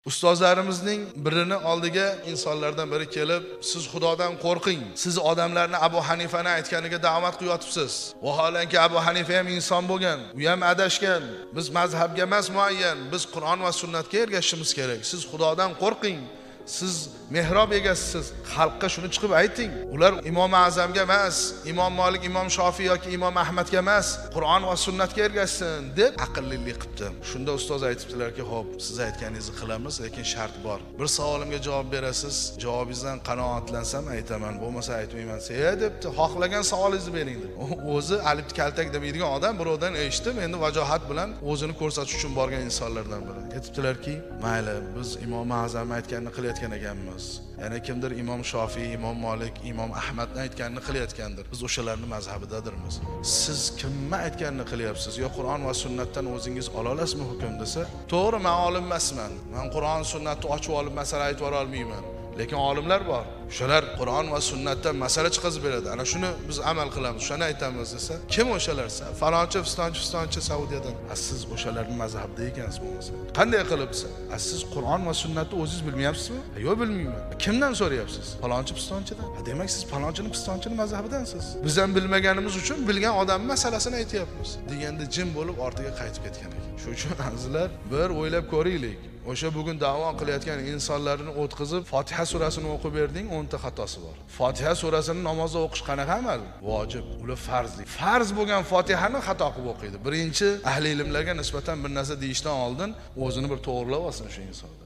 Ustozlarimizning birini oldiga insonlardan biri kelib, siz Xudodan qo'rqing. Siz odamlarni Abu Hanifani aytganiga da'vat qilyapsiz. Vaholanki Abu Hanifa ham inson bo'lgan, u ham adashgan. Biz mazhabga emas muayyan, biz Qur'on va sunnatga ergashishimiz kerak. Siz Xudodan qo'rqing. Siz mehrob egasisiz. Xalqqa shuni chiqib ayting. Ular Imom Azamga emas, Imom Malik, Imom Shofiy yoki Imom Ahmadga emas, Qur'on va sunnatga ergashsin deb aqllilik qildi. Shunda ustoz aytibdilarki, "Xo'p, siz aytganingizni qilamiz, lekin shart bor. Bir savolimga javob berasiz, javobingizdan qanoatlansam aytaman, bo'lmasa aytmayman." debdi. "Xohlagan savolingizni bering" dedi. O'zi alif kaltak demaydigan odam birovdan eshitib, endi vajohat bilan o'zini ko'rsatish uchun borgan insonlardan biri. Aytibdilarki, "Mayli, biz Imom Azam aytganini qilyapmiz ekanmiz. Yana kimdir Imom Shofiy, Imom Malik, Imom Ahmadning aytganini qilayotgandir. Biz o'shalarning mazhabidadirmiz. Siz kimni aytganini qilyapsiz? Yo Qur'on va sunnatdan o'zingiz ola olasizmi hukm desa, to'g'ri, men olim emasman. Men Qur'on sunnatni ochib olib masala aytib bera olmayman. Lekin olimlar bor. O'shalar Qur'on va sunnatdan masala chiqazib beradi. Ana shuni biz amal qilamiz, shuni aytamiz desa, kim o'shalar? Falonchi, fistonchi Saudiyadan. Siz o'shalarning mazhabida ekansiz bo'lmasa. Qanday qilibsiz? Siz Qur'on va sunnatni o'zingiz bilmayapsizmi? Yo'q, bilmayman. Kimdan so'rayapsiz? Falonchi, fistonchidan. Demak, siz falonchini, fistonchini mazhabidansiz. Biz ham bilmaganimiz uchun bilgan odam masalasini aytyapmiz. Deganda jim bo'lib ortiga qaytib ketgan ekan. Shuning uchun azizlar, bir o'ylab ko'raylik. O'sha bugun da'vo qilayotgan insonlarni o'tkazib, Fotiha surasini o'qib berding, 10 ta xatosi bor. Fotiha surasini namozda o'qish qanaqa amal? Vojib, ular farzli. Farz bo'lgan Fotihani xato qilib o'qiydi. Birinchi ahli ilmlarga nisbatan bir narsa deyishdan oldin o'zini bir to'g'rilab olsin shu insonlar.